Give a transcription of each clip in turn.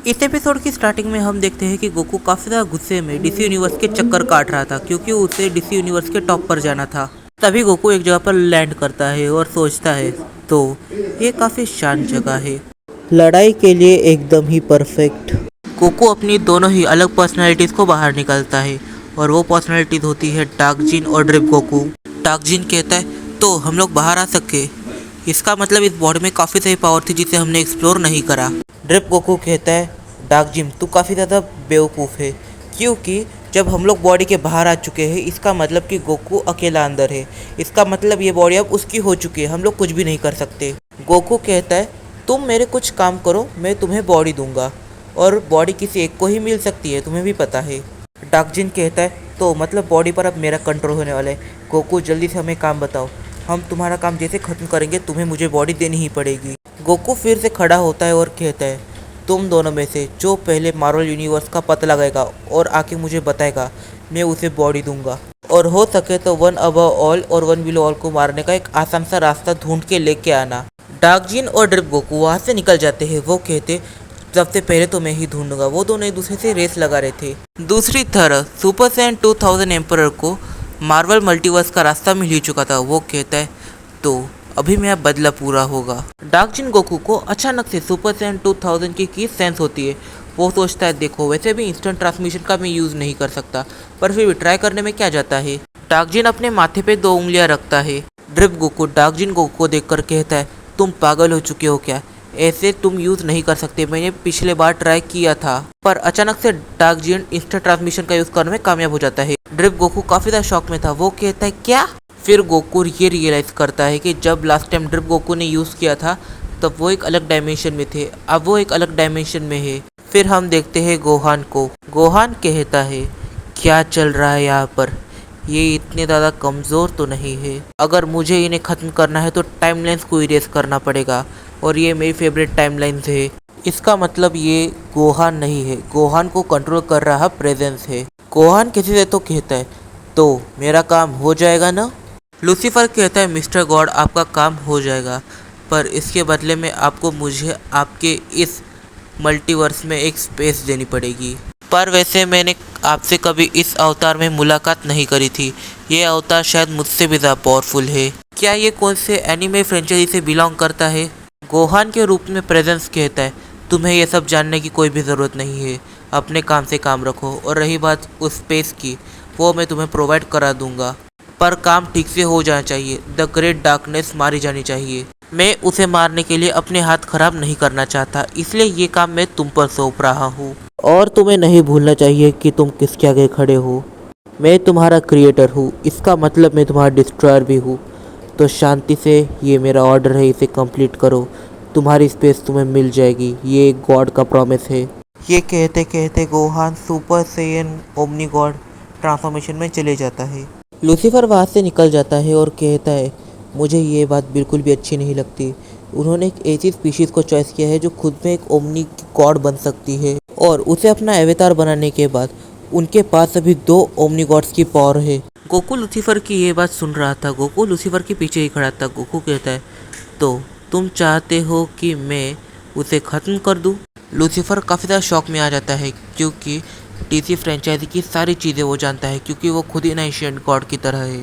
इस एपिसोड की स्टार्टिंग में हम देखते हैं कि गोकू काफी ज्यादा गुस्से में डीसी यूनिवर्स के चक्कर काट रहा था क्योंकि उसे डीसी यूनिवर्स के टॉप पर जाना था। तभी गोकू एक जगह पर लैंड करता है और सोचता है तो ये काफी शांत जगह है, लड़ाई के लिए एकदम ही परफेक्ट। गोकू अपनी दोनों ही अलग पर्सनैलिटीज को बाहर निकालता है और वो पर्सनैलिटीज होती है डार्क जिन और ड्रिप गोकू। डार्क जिन कहता है तो हम लोग बाहर आ सके, इसका मतलब इस बॉडी में काफ़ी सारी पावर थी जिसे हमने एक्सप्लोर नहीं करा। ड्रिप गोकू कहता है डार्क जिम तू काफ़ी ज़्यादा बेवकूफ़ है, क्योंकि जब हम लोग बॉडी के बाहर आ चुके हैं इसका मतलब कि गोकू अकेला अंदर है, इसका मतलब ये बॉडी अब उसकी हो चुकी है, हम लोग कुछ भी नहीं कर सकते। गोकू कहता है तुम मेरे कुछ काम करो, मैं तुम्हें बॉडी दूंगा और बॉडी किसी एक को ही मिल सकती है, तुम्हें भी पता है। डार्क जिन कहता है तो मतलब बॉडी पर अब मेरा कंट्रोल होने वाला है। गोकू जल्दी से हमें काम बताओ, हम तुम्हारा काम जैसे ख़त्म करेंगे तुम्हें मुझे बॉडी देनी ही पड़ेगी। गोकू फिर से खड़ा होता है और कहता है तुम दोनों में से जो पहले मार्वल यूनिवर्स का पता लगाएगा और आके मुझे बताएगा, मैं उसे बॉडी दूंगा। और हो सके तो वन अबव ऑल और वन बिलो ऑल को मारने का एक आसान सा रास्ता ढूंढ के लेके आना। डार्क जिन और ड्रिप गोकू वहाँ से निकल जाते हैं। वो कहते सबसे पहले तो मैं ही ढूंढूंगा। वो दोनों एक दूसरे से रेस लगा रहे थे। दूसरी तरफ सुपर सैयन 2000 एम्परर को मार्वल मल्टीवर्स का रास्ता मिल ही चुका था। वो कहता है तो अभी मेरा बदला पूरा होगा। डार्क जिन गोकू को अचानक से सुपर सैयन 2000 की सेंस होती है। वो सोचता है देखो वैसे भी इंस्टेंट ट्रांसमिशन का मैं यूज़ नहीं कर सकता, पर फिर भी ट्राई करने में क्या जाता है। डार्क जिन अपने माथे पे 2 उंगलियां रखता है। ड्रिप गोकू डार्क जिन गोकू को देखकर कहता है तुम पागल हो चुके हो क्या, ऐसे तुम यूज़ नहीं कर सकते, मैंने पिछले बार ट्राई किया था। पर अचानक से डार्क जिन इंस्टेंट ट्रांसमिशन का यूज़ करने में कामयाब हो जाता है। ड्रिप गोकू काफ़ी ज़्यादा शॉक में था। वो कहता है क्या। फिर गोकू ये रियलाइज़ करता है कि जब लास्ट टाइम ड्रिप गोकू ने यूज़ किया था तब वो एक अलग डायमेंशन में थे, अब वो एक अलग डायमेंशन में है। फिर हम देखते हैं गोहान को। गोहान कहता है क्या चल रहा है यहाँ पर, ये इतने ज़्यादा कमज़ोर तो नहीं है, अगर मुझे इन्हें ख़त्म करना है तो टाइमलाइंस को इरेज करना पड़ेगा और ये मेरी फेवरेट टाइमलाइंस है। इसका मतलब ये गोहान नहीं है, गोहान को कंट्रोल कर रहा प्रेजेंस है। गोहान किसी से तो कहता है तो मेरा काम हो जाएगा ना। लूसीफर कहता है मिस्टर गॉड आपका काम हो जाएगा, पर इसके बदले में आपको मुझे आपके इस मल्टीवर्स में एक स्पेस देनी पड़ेगी। पर वैसे मैंने आपसे कभी इस अवतार में मुलाकात नहीं करी थी, ये अवतार शायद मुझसे भी ज़्यादा पावरफुल है। क्या ये कौन से एनिमे फ्रेंचाइजी से बिलोंग करता है। गोहान के रूप में प्रेजेंस कहता है तुम्हें ये सब जानने की कोई भी ज़रूरत नहीं है, अपने काम से काम रखो, और रही बात उस स्पेस की, वो मैं तुम्हें प्रोवाइड करा दूंगा, पर काम ठीक से हो जाना चाहिए। द ग्रेट डार्कनेस मारी जानी चाहिए। मैं उसे मारने के लिए अपने हाथ खराब नहीं करना चाहता, इसलिए ये काम मैं तुम पर सौंप रहा हूँ। और तुम्हें नहीं भूलना चाहिए कि तुम किसके आगे खड़े हो। मैं तुम्हारा क्रिएटर हूँ, इसका मतलब मैं तुम्हारा डिस्ट्रॉयर भी हूँ। तो शांति से, ये मेरा ऑर्डर है, इसे कंप्लीट करो, तुम्हारी स्पेस तुम्हें मिल जाएगी, ये एक गॉड का प्रॉमिस है। ये कहते कहते Gohan super Saiyan omni God transformation में चले जाता है। लूसीफर वहाँ से निकल जाता है और कहता है मुझे ये बात बिल्कुल भी अच्छी नहीं लगती। उन्होंने एक ऐसी स्पीशीज़ को चॉइस किया है जो खुद में एक ओमनी गॉड बन सकती है, और उसे अपना एवेतार बनाने के बाद उनके पास अभी 2 ओमनी गॉड्स की पावर है। गोकू लूसीफर की ये बात सुन रहा था। गोकू लूसीफर के पीछे ही खड़ा था। गोकू कहता है तो तुम चाहते हो कि मैं उसे ख़त्म कर दूँ। लूसीफर काफ़ी ज़्यादा शॉक में आ जाता है क्योंकि डीसी फ्रेंचाइजी की सारी चीज़ें वो जानता है, क्योंकि वो खुद ही ना एशियंट गॉड की तरह है,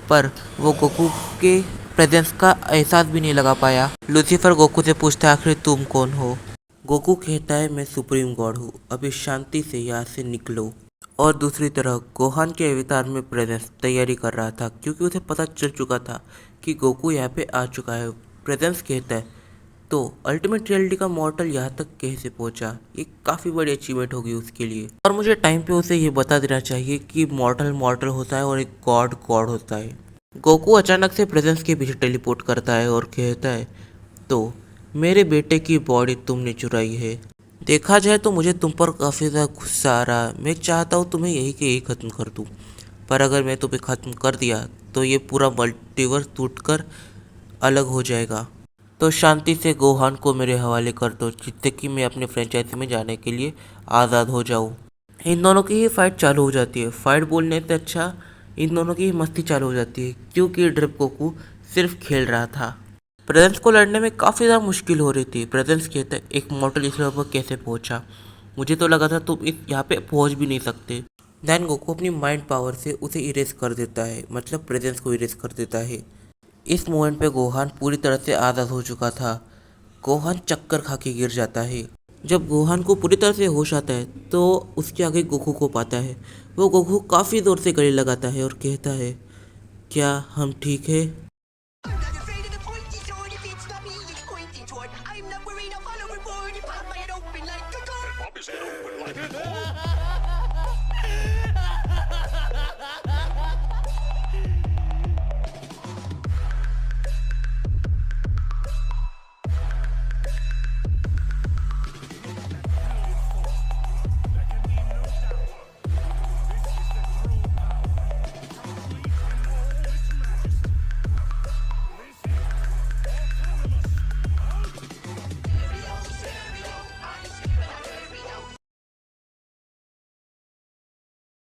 पर वो गोकू के प्रेजेंस का एहसास भी नहीं लगा पाया। लूसीफर गोकू से पूछता है आखिर तुम कौन हो। गोकू कहता है मैं सुप्रीम गॉड हूँ, अभी शांति से यहाँ से निकलो। और दूसरी तरफ गोहान के अवतार में प्रेजेंस तैयारी कर रहा था, क्योंकि उसे पता चल चुका था कि गोकू यहाँ पे आ चुका है। प्रेजेंस कहता है तो अल्टीमेट रियलिटी का मॉर्टल यहाँ तक कैसे पहुँचा, ये काफ़ी बड़ी अचीवमेंट होगी उसके लिए, और मुझे टाइम पे उसे ये बता देना चाहिए कि मॉर्टल मॉर्टल होता है और एक गॉड गॉड होता है। गोकू अचानक से प्रेजेंस के पीछे टेलीपोर्ट करता है और कहता है तो मेरे बेटे की बॉडी तुमने चुराई है। देखा जाए तो मुझे तुम पर काफ़ी ज़्यादा गुस्सा आ रहा, मैं चाहता हूँ तुम्हें यही के यही ख़त्म कर दूँ, पर अगर मैं तुम्हें ख़त्म कर दिया तो ये पूरा मल्टीवर्स टूटकर अलग हो जाएगा। तो शांति से गोहान को मेरे हवाले कर दो, जिससे कि मैं अपने फ्रेंचाइजी में जाने के लिए आज़ाद हो जाऊँ। इन दोनों की ही फाइट चालू हो जाती है। फाइट बोलने से अच्छा इन दोनों की ही मस्ती चालू हो जाती है, क्योंकि ड्रिप गोकू सिर्फ खेल रहा था। प्रेजेंस को लड़ने में काफ़ी ज़्यादा मुश्किल हो रही थी। प्रेजेंस कहता है एक मॉर्टल इस लेवल पर कैसे पहुंचा, मुझे तो लगा था तुम इस यहाँ पे पहुंच भी नहीं सकते। देन गोकू अपनी माइंड पावर से उसे इरेज कर देता है, मतलब प्रेजेंस को इरेज कर देता है। इस मोमेंट पे गोहान पूरी तरह से आज़ाद हो चुका था। गोहान चक्कर खा के गिर जाता है। जब गोहान को पूरी तरह से होश आता है तो उसके आगे गोकू को पाता है। वो गोकू काफ़ी ज़ोर से गले लगाता है और कहता है, क्या हम ठीक है?